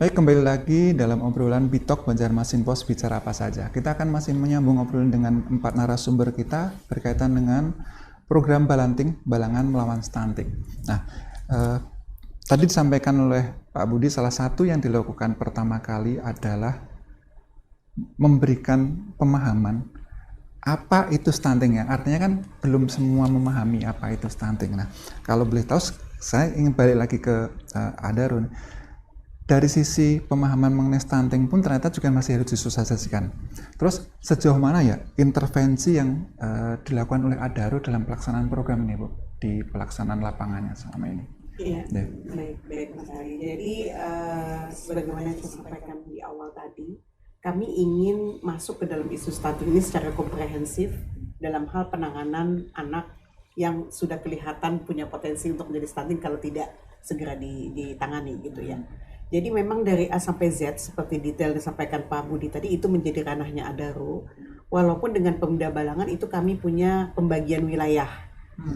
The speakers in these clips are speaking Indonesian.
Baik, kembali lagi dalam obrolan Bitok Banjarmasin Pos Bicara Apa Saja. Kita akan masih menyambung obrolan dengan 4 narasumber kita berkaitan dengan program Balanting, Balangan Melawan Stunting. Nah, tadi disampaikan oleh Pak Budi, salah satu yang dilakukan pertama kali adalah memberikan pemahaman apa itu stunting ya. Artinya kan belum semua memahami apa itu stunting. Nah, kalau boleh tahu, saya ingin balik lagi ke Adarun. Dari sisi pemahaman mengenai stunting pun ternyata juga masih harus disosialisasikan. Terus sejauh mana ya intervensi yang dilakukan oleh Adaro dalam pelaksanaan program ini, Bu, di pelaksanaan lapangannya selama ini? Iya, baik Mas Ari. Jadi sebagaimana yang saya sampaikan di awal tadi, kami ingin masuk ke dalam isu stunting ini secara komprehensif dalam hal penanganan anak yang sudah kelihatan punya potensi untuk menjadi stunting kalau tidak segera ditangani gitu ya. Jadi memang dari A sampai Z seperti detail disampaikan Pak Budi tadi itu menjadi ranahnya Adaro. Walaupun dengan Pemda Balangan itu kami punya pembagian wilayah.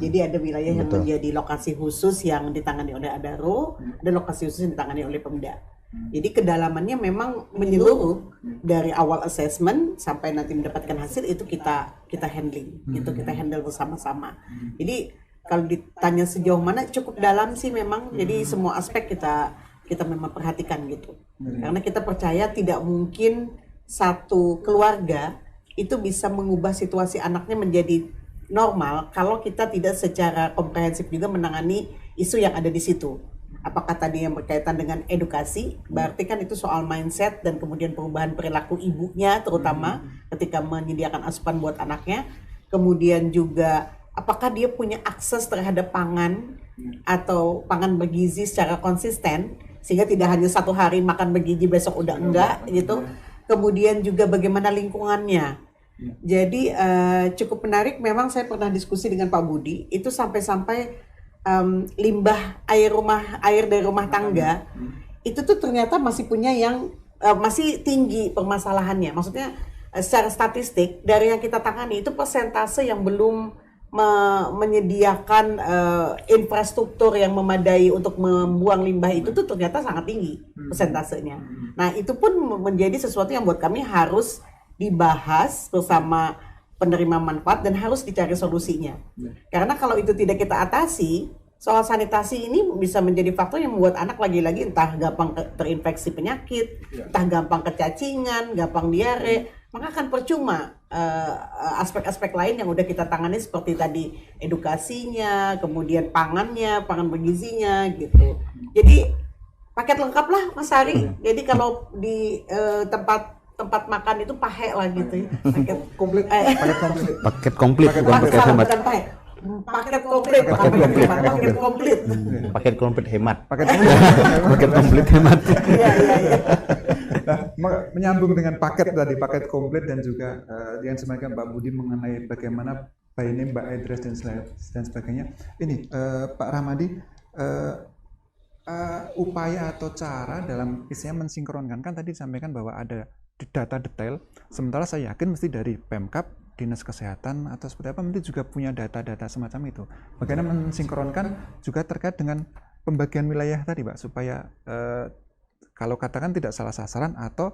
Jadi ada wilayah yang menjadi lokasi khusus yang ditangani oleh Adaro, ada lokasi khusus yang ditangani oleh Pemda. Jadi kedalamannya memang menyeluruh dari awal assessment sampai nanti mendapatkan hasil itu kita handling, itu kita handle bersama-sama. Jadi kalau ditanya sejauh mana cukup dalam sih memang. Jadi semua aspek kita memang perhatikan gitu. Karena kita percaya tidak mungkin satu keluarga itu bisa mengubah situasi anaknya menjadi normal kalau kita tidak secara komprehensif juga menangani isu yang ada di situ. Apakah tadi yang berkaitan dengan edukasi, berarti kan itu soal mindset dan kemudian perubahan perilaku ibunya terutama ketika menyediakan asupan buat anaknya. Kemudian juga apakah dia punya akses terhadap pangan atau pangan bergizi secara konsisten, sehingga tidak hanya satu hari makan bergizi besok udah enggak gitu. Kemudian juga bagaimana lingkungannya. Jadi cukup menarik, memang saya pernah diskusi dengan Pak Budi itu sampai-sampai limbah air dari rumah tangga itu tuh ternyata masih punya yang masih tinggi permasalahannya. Maksudnya secara statistik dari yang kita tangani itu persentase yang belum menyediakan infrastruktur yang memadai untuk membuang limbah itu tuh ternyata sangat tinggi persentasenya. Nah itu pun menjadi sesuatu yang buat kami harus dibahas bersama penerima manfaat dan harus dicari solusinya. Karena kalau itu tidak kita atasi, soal sanitasi ini bisa menjadi faktor yang membuat anak lagi-lagi entah gampang terinfeksi penyakit, entah gampang kecacingan, gampang diare, maka akan percuma aspek-aspek lain yang udah kita tangani seperti tadi edukasinya, kemudian pangannya, pangan bergizinya gitu. Jadi paket lengkap lah Mas Ari. Jadi kalau di tempat makan itu pahe lah gitu ya. Paket komplit. Paket komplit bukan paket hemat. Paket komplit. Paket komplit hemat. Paket komplit hemat. Iya. Nah, menyambung dengan paket tadi, paket komplit dan juga yang disampaikan Pak Budi mengenai bagaimana by name, by address dan sebagainya. Ini Pak Ramadi, upaya atau cara dalam isinya mensinkronkan, kan tadi disampaikan bahwa ada data detail, sementara saya yakin mesti dari Pemkab, Dinas Kesehatan atau seperti apa mesti juga punya data-data semacam itu. Bagaimana mensinkronkan juga terkait dengan pembagian wilayah tadi Pak, supaya kalau katakan tidak salah sasaran atau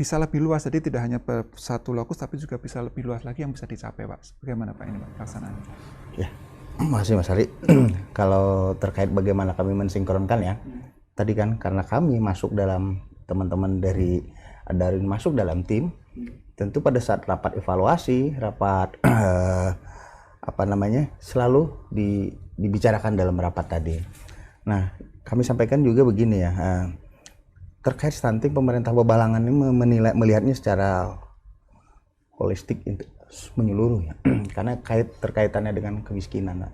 bisa lebih luas, jadi tidak hanya satu lokus tapi juga bisa lebih luas lagi yang bisa dicapai Pak. Bagaimana Pak ini Pak pelaksanaannya? Ya, makasih Mas Ari. Kalau terkait bagaimana kami mensinkronkan ya, tadi kan karena kami masuk dalam teman-teman dari Adarin masuk dalam tim, tentu pada saat rapat evaluasi, rapat selalu dibicarakan dalam rapat tadi. Nah, kami sampaikan juga begini ya, terkait stunting pemerintah Balangan ini melihatnya secara holistik menyeluruh ya, karena terkaitannya dengan kemiskinan.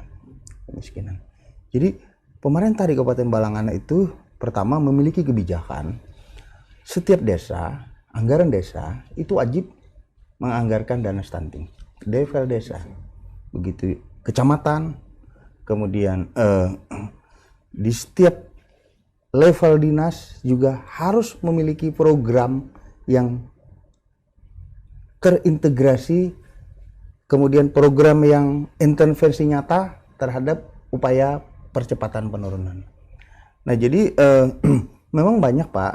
Jadi pemerintah di Kabupaten Balangan itu pertama memiliki kebijakan setiap desa, anggaran desa itu wajib menganggarkan dana stunting, level desa, begitu kecamatan, kemudian di setiap level dinas juga harus memiliki program yang terintegrasi, kemudian program yang intervensi nyata terhadap upaya percepatan penurunan. Nah jadi memang banyak Pak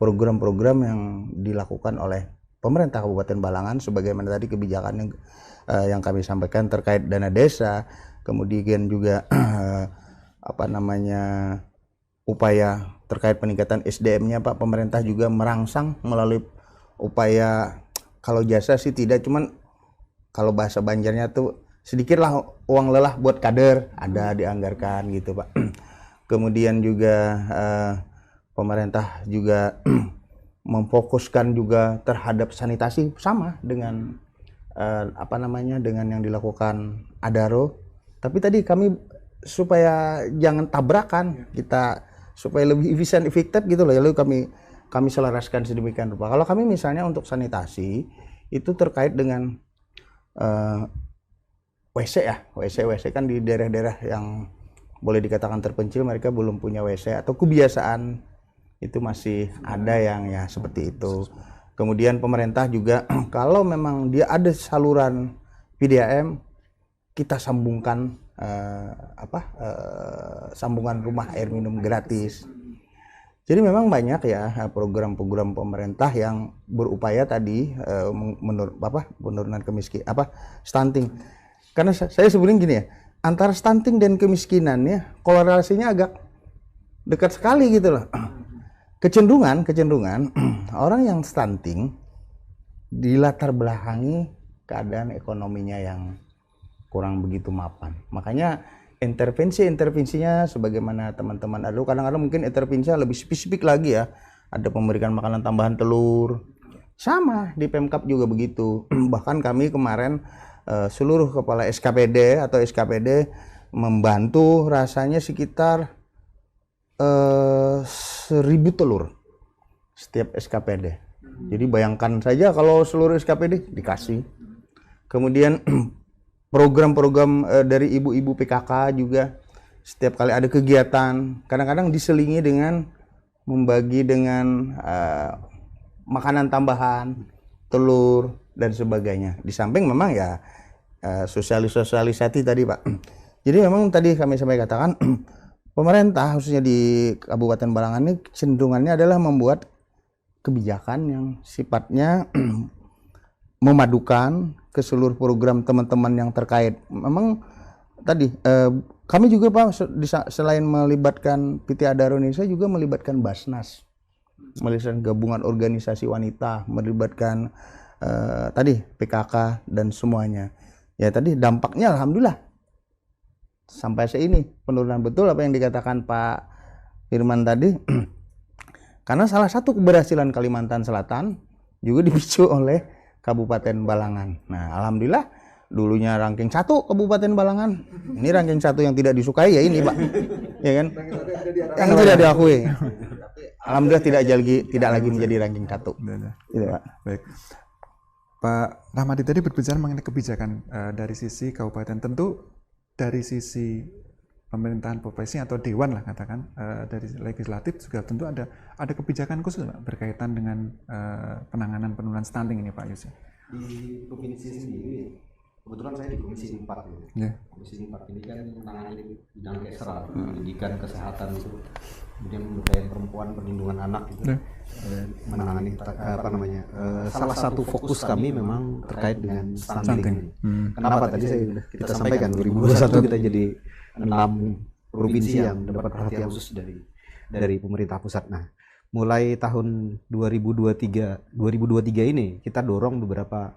program-program yang dilakukan oleh pemerintah Kabupaten Balangan sebagaimana tadi kebijakan yang kami sampaikan terkait dana desa, kemudian juga apa namanya upaya terkait peningkatan SDM-nya Pak, pemerintah juga merangsang melalui upaya, kalau jasa sih tidak, cuman kalau bahasa Banjarnya tuh sedikitlah uang lelah buat kader ada dianggarkan gitu Pak. Kemudian juga pemerintah juga memfokuskan juga terhadap sanitasi sama dengan apa namanya dengan yang dilakukan Adaro. Tapi tadi kami supaya jangan tabrakan, kita supaya lebih efisien efektif gitu loh, lalu kami selaraskan sedemikian rupa. Kalau kami misalnya untuk sanitasi itu terkait dengan WC ya, WC kan di daerah-daerah yang boleh dikatakan terpencil mereka belum punya WC atau kebiasaan itu masih ada yang ya seperti itu. Kemudian pemerintah juga kalau memang dia ada saluran PDAM, kita sambungkan sambungan rumah air minum gratis. Jadi memang banyak ya program-program pemerintah yang berupaya tadi penurunan stunting. Karena saya sebenarnya gini ya, antara stunting dan kemiskinannya korelasinya agak dekat sekali gitu loh. Kecenderungan orang yang stunting dilatar belakangi keadaan ekonominya yang kurang begitu mapan. Makanya intervensinya sebagaimana teman-teman ada, kadang-kadang mungkin intervensinya lebih spesifik lagi ya. Ada memberikan makanan tambahan telur. Sama di Pemkab juga begitu. Bahkan kami kemarin seluruh kepala SKPD atau SKPD membantu rasanya sekitar 1.000 telur setiap SKPD. Jadi bayangkan saja kalau seluruh SKPD dikasih. Kemudian program-program dari ibu-ibu PKK juga setiap kali ada kegiatan kadang-kadang diselingi dengan membagi dengan makanan tambahan, telur dan sebagainya. Di samping memang ya sosialisasi tadi Pak. Jadi memang tadi kami sampai katakan pemerintah khususnya di Kabupaten Balangan ini cenderungannya adalah membuat kebijakan yang sifatnya memadukan ke seluruh program teman-teman yang terkait. Memang tadi kami juga Pak selain melibatkan PT Adaro Indonesia juga melibatkan Basnas, melibatkan gabungan organisasi wanita, melibatkan tadi PKK dan semuanya. Ya tadi dampaknya alhamdulillah sampai ini penurunan betul apa yang dikatakan Pak Firman tadi. Karena salah satu keberhasilan Kalimantan Selatan juga dipicu oleh Kabupaten Balangan. Nah, alhamdulillah dulunya ranking 1 Kabupaten Balangan. Ini ranking 1 yang tidak disukai ya ini, Pak. Ya kan? Yang tidak diakui. Alhamdulillah tidak lagi menjadi ranking 1. Gitu, Pak. Baik. Pak Rahmadi tadi berbicara mengenai kebijakan dari sisi kabupaten, tentu dari sisi pemerintahan provinsi atau dewan lah katakan, dari legislatif juga tentu ada kebijakan khusus Pak, berkaitan dengan penanganan penurunan stunting ini Pak Yusuf. Di provinsi sendiri, kebetulan saya di Komisi 4 gitu. Yeah. Komisi 4 ini kan menangani bidang kesra, pendidikan, kesehatan itu, kemudian pemberdayaan perempuan, perlindungan anak gitu. Yeah. Menangani salah satu fokus kami memang terkait dengan stunting. Kenapa tadi kita sampaikan 2021 kita jadi 6 provinsi yang mendapat perhatian khusus dari pemerintah pusat. Nah, mulai tahun 2023 ini kita dorong beberapa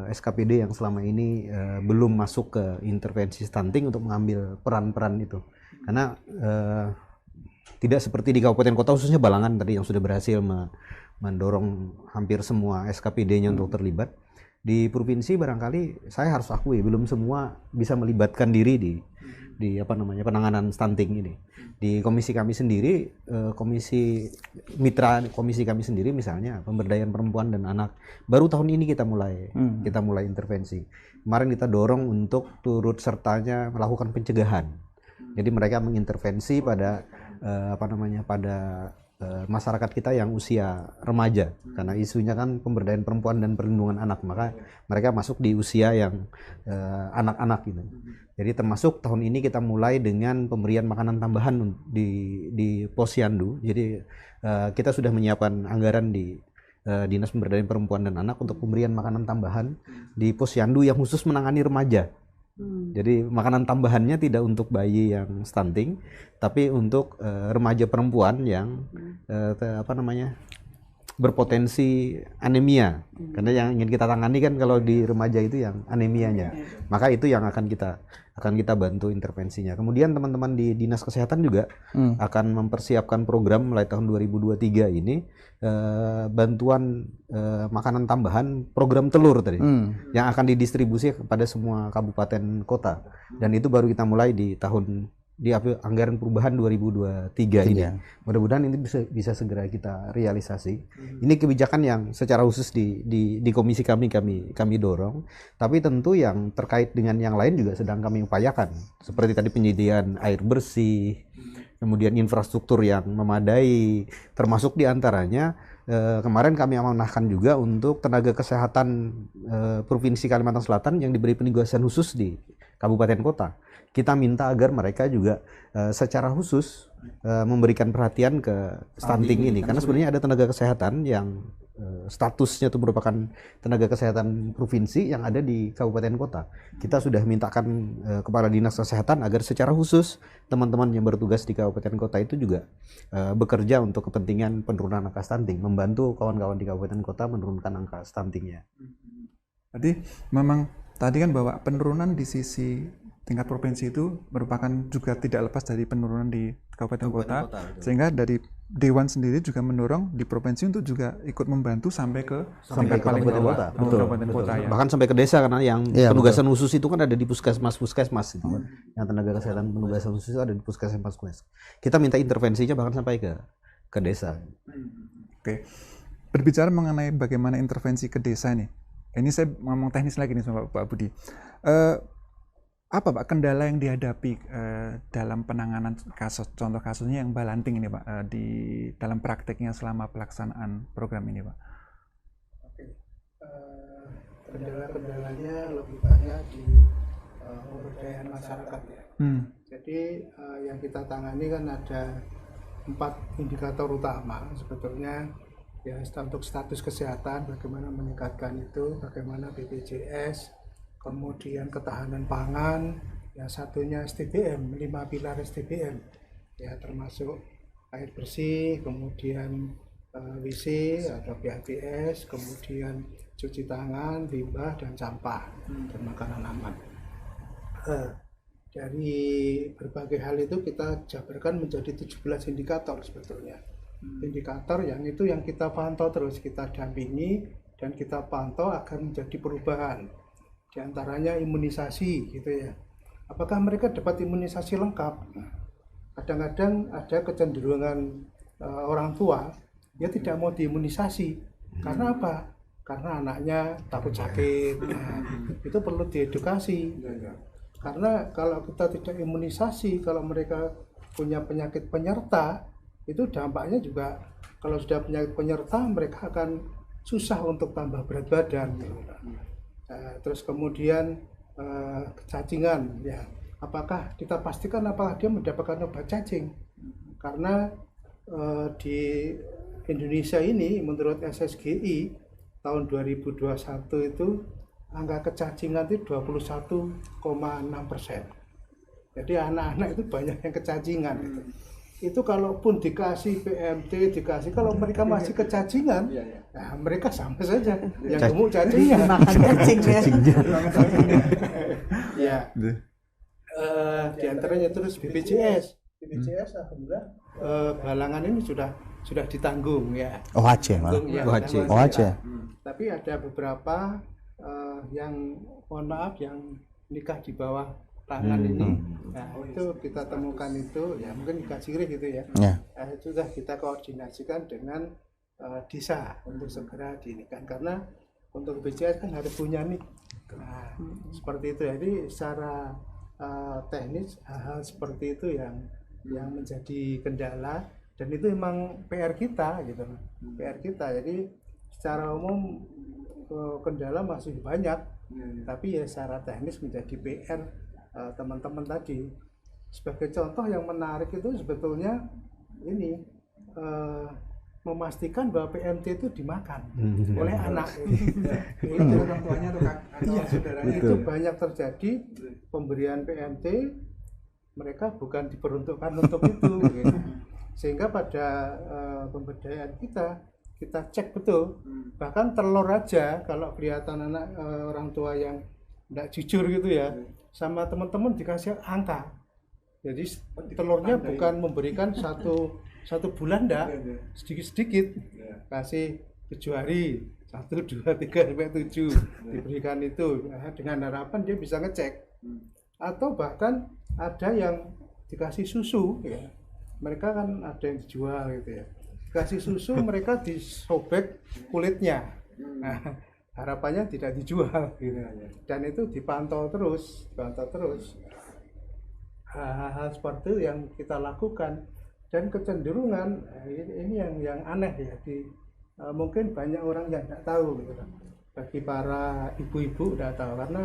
SKPD yang selama ini belum masuk ke intervensi stunting untuk mengambil peran-peran itu. Karena tidak seperti di kabupaten kota khususnya Balangan tadi yang sudah berhasil mendorong hampir semua SKPD-nya untuk terlibat. Di provinsi barangkali saya harus akui belum semua bisa melibatkan diri di penanganan stunting ini. Di komisi kami sendiri, komisi kami sendiri misalnya pemberdayaan perempuan dan anak, baru tahun ini kita mulai intervensi. Kemarin kita dorong untuk turut sertanya melakukan pencegahan. Jadi mereka mengintervensi pada pada masyarakat kita yang usia remaja, karena isunya kan pemberdayaan perempuan dan perlindungan anak, maka mereka masuk di usia yang anak-anak gitu. Jadi termasuk tahun ini kita mulai dengan pemberian makanan tambahan di Posyandu. Jadi kita sudah menyiapkan anggaran di Dinas Pemberdayaan Perempuan dan Anak untuk pemberian makanan tambahan di Posyandu yang khusus menangani remaja. Jadi makanan tambahannya tidak untuk bayi yang stunting, tapi untuk remaja perempuan yang berpotensi anemia. Karena yang ingin kita tangani kan kalau di remaja itu yang anemianya. Maka itu yang akan kita bantu intervensinya. Kemudian teman-teman di Dinas Kesehatan juga akan mempersiapkan program mulai tahun 2023 ini bantuan makanan tambahan, program telur tadi yang akan didistribusi kepada semua kabupaten kota, dan itu baru kita mulai di anggaran perubahan 2023 ini. Mudah-mudahan ini bisa segera kita realisasi. Ini kebijakan yang secara khusus di komisi kami dorong, tapi tentu yang terkait dengan yang lain juga sedang kami upayakan, seperti tadi penyediaan air bersih, kemudian infrastruktur yang memadai, termasuk diantaranya kemarin kami amanahkan juga untuk tenaga kesehatan Provinsi Kalimantan Selatan yang diberi penugasan khusus di kabupaten kota. Kita minta agar mereka juga secara khusus memberikan perhatian ke stunting ini, karena sebenarnya ada tenaga kesehatan yang statusnya itu merupakan tenaga kesehatan provinsi yang ada di kabupaten kota. Kita sudah mintakan kepala dinas kesehatan agar secara khusus teman-teman yang bertugas di kabupaten kota itu juga bekerja untuk kepentingan penurunan angka stunting, membantu kawan-kawan di kabupaten kota menurunkan angka stuntingnya. Jadi memang tadi kan bahwa penurunan di sisi tingkat provinsi itu merupakan juga tidak lepas dari penurunan di kabupaten kota, sehingga dari Dewan sendiri juga mendorong di provinsi untuk juga ikut membantu sampai ke tingkat paling bawah, kabupaten kota ya. Bahkan sampai ke desa, karena yang penugasan khusus itu kan ada di puskesmas itu kan. Yang tenaga kesehatan penugasan khusus itu ada di puskesmas. Kita minta intervensinya bahkan sampai ke desa. Oke. Berbicara mengenai bagaimana intervensi ke desa nih. Ini saya ngomong teknis lagi nih sama Pak Budi. Apa Pak kendala yang dihadapi dalam penanganan contoh kasusnya yang balanting ini Pak di dalam prakteknya selama pelaksanaan program ini Pak? Oke, kendala-kendalanya lebih banyak di pemberdayaan masyarakat ya. Jadi yang kita tangani kan ada 4 indikator utama sebetulnya ya, untuk status kesehatan, bagaimana meningkatkan itu, bagaimana BPJS, kemudian ketahanan pangan, yang satunya SDBM, 5 pilar SDBM, ya termasuk air bersih, kemudian WC atau PHBS, kemudian cuci tangan, limbah dan sampah, dan makanan aman. Dari berbagai hal itu kita jabarkan menjadi 17 indikator sebetulnya. Indikator yang itu yang kita pantau terus, kita dampingi dan kita pantau agar menjadi perubahan. Di antaranya imunisasi gitu ya. Apakah mereka dapat imunisasi lengkap? Kadang-kadang ada kecenderungan orang tua dia tidak mau diimunisasi. Karena apa? Karena anaknya takut sakit. Nah, itu perlu diedukasi. Karena kalau kita tidak imunisasi, kalau mereka punya penyakit penyerta, itu dampaknya juga kalau sudah penyakit penyerta mereka akan susah untuk tambah berat badan. Terus kemudian kecacingan ya, apakah kita pastikan apakah dia mendapatkan obat cacing, karena di Indonesia ini menurut SSGI tahun 2021 itu angka kecacingan itu 21,6%. Jadi anak-anak itu banyak yang kecacingan gitu. Itu kalaupun dikasih PMT, dikasih, kalau mereka masih kecacingan, nah mereka sama saja yang gemuk cacingan. Cacingnya. Ya. Di antaranya terus BPJS, alhamdulillah Balangan ini sudah ditanggung ya. OHC malah. OHC. Tapi ada beberapa yang mohon maaf yang nikah di bawah tangan ini, nah itu kita temukan itu ya mungkin nikah sirih gitu ya. Itu sudah kita koordinasikan dengan desa untuk segera dinikahkan, karena untuk BPJS kan harus punya nik. Nah, seperti itu. Jadi secara teknis hal-hal seperti itu yang menjadi kendala. dan itu memang PR kita gitu, PR kita. Jadi secara umum kendala masih banyak, tapi ya secara teknis menjadi PR teman-teman tadi. Sebagai contoh yang menarik itu sebetulnya ini memastikan bahwa PMT itu dimakan oleh anak. Itu orang tuanya atau saudaranya. Itu banyak terjadi pemberian PMT, mereka bukan diperuntukkan untuk itu gitu. Sehingga pada pemberdayaan kita cek betul, bahkan telur aja kalau kelihatan anak orang tua yang tidak jujur gitu ya, sama teman-teman dikasih angka. Jadi telurnya bukan memberikan satu bulan, enggak, sedikit-sedikit, kasih 7 hari, 1, 2, 3, sampai 7 diberikan itu, dengan harapan dia bisa ngecek. Atau bahkan ada yang dikasih susu ya, mereka kan ada yang dijual gitu ya, dikasih susu mereka disobek kulitnya, nah, harapannya tidak dijual gitu. Dan itu dipantau terus. Hal-hal seperti itu yang kita lakukan, dan kecenderungan ini yang aneh ya, mungkin banyak orang yang tidak tahu gitu. Bagi para ibu-ibu tidak tahu, karena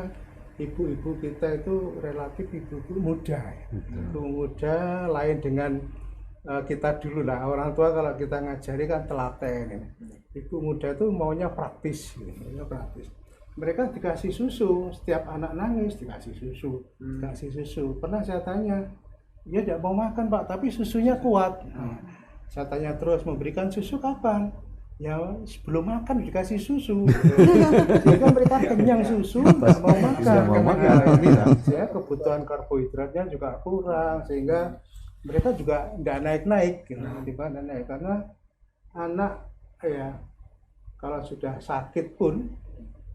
ibu-ibu kita itu relatif ibu-ibu muda ya. Ibu muda lain dengan kita dulu lah, orang tua kalau kita ngajari kan telaten ya. Ibu muda itu maunya praktis gitu, maunya praktis. Mereka dikasih susu, setiap anak nangis dikasih susu. Pernah saya tanya, dia tidak mau makan Pak, tapi susunya kuat. Nah, saya tanya terus, memberikan susu kapan? Ya sebelum makan dikasih susu. Sehingga mereka kenyang susu, nggak mau makan. Ya, kebutuhan karbohidratnya juga kurang, sehingga mereka juga nggak naik-naik, karena anak ya kalau sudah sakit pun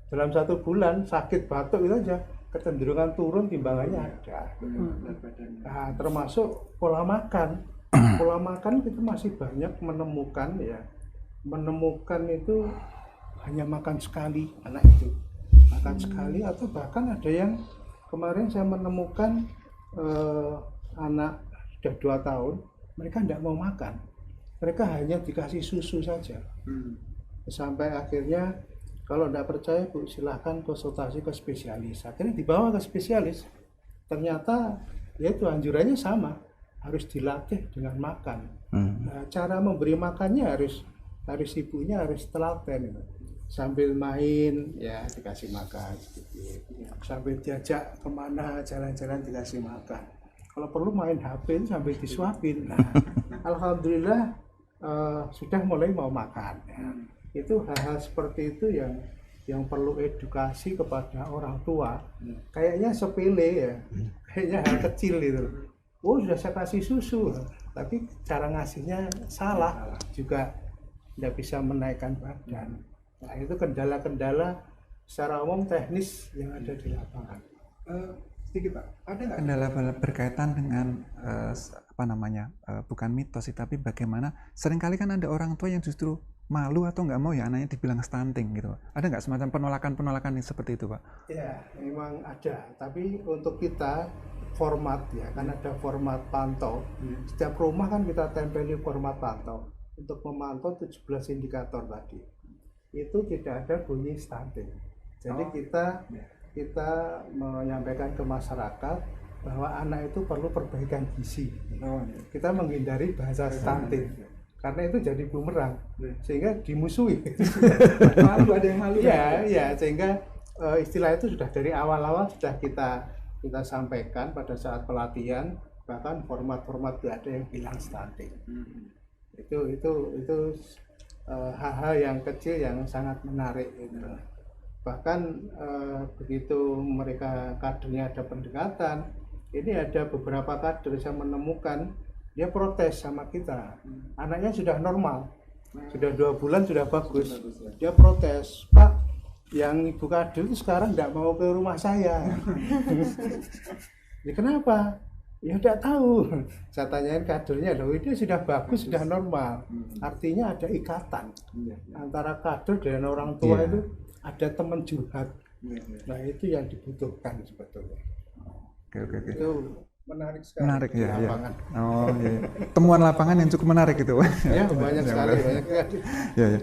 dalam 1 bulan sakit batuk itu aja kecenderungan turun timbangannya ada. Nah, termasuk pola makan. Pola makan kita masih banyak menemukan itu hanya makan sekali anak itu. Makan sekali, atau bahkan ada yang kemarin saya menemukan anak sudah 2 tahun, mereka tidak mau makan. Mereka hanya dikasih susu saja. Sampai akhirnya kalau tidak percaya Bu, silahkan konsultasi ke spesialis. Akhirnya dibawa ke spesialis. Ternyata ya itu anjurannya sama, harus dilatih dengan makan. Nah, cara memberi makannya harus ibunya harus telaten. Sambil main ya dikasih makan sedikit. Sambil diajak kemana jalan-jalan dikasih makan. Kalau perlu main HP sambil disuapin. Nah, alhamdulillah sudah mulai mau makan. Ya. Itu hal-hal seperti itu yang perlu edukasi kepada orang tua. Kayaknya sepele ya, kayaknya hal kecil itu. Oh sudah saya kasih susu, tapi cara ngasihnya salah, juga tidak bisa menaikkan badan. Nah itu kendala-kendala secara umum teknis yang ada di lapangan. Sedikit Pak, ada nggak kendala berkaitan dengan bukan mitos sih, tapi bagaimana seringkali kan ada orang tua yang justru malu atau nggak mau ya anaknya dibilang stunting gitu. Ada nggak semacam penolakan yang seperti itu Pak? Ya memang ada, tapi untuk kita format ya, kan ada format pantau. Setiap rumah kan kita tempeli format pantau untuk memantau 17 indikator tadi. Itu tidak ada bunyi stunting. Jadi kita menyampaikan ke masyarakat bahwa anak itu perlu perbaikan gizi. Kita menghindari bahasa stunting. Karena itu jadi bumerang, sehingga dimusuhi. Malu, ada yang malu. Ya, sehingga istilah itu sudah dari awal-awal sudah kita sampaikan pada saat pelatihan, bahkan format-format itu ada yang bilang stunting. Itu hal-hal yang kecil yang sangat menarik. Gitu. Bahkan begitu mereka kadernya ada pendekatan, ini ada beberapa kader saya menemukan dia protes sama kita, anaknya sudah normal, sudah 2 bulan sudah bagus, dia protes, Pak, yang ibu kader itu sekarang tidak mau ke rumah saya. Ya kenapa? Ya tidak tahu. Saya tanyain kadernya, loh ini sudah bagus, sudah normal, artinya ada ikatan antara kader dan orang tua itu, ada teman curhat. Nah itu yang dibutuhkan sebetulnya. Oke. Itu menarik sekali Menarik di ya, ya. lapangan. Oh iya. Temuan lapangan yang cukup menarik itu. Ya, banyak sekali, banyak sekali. Ya, ya.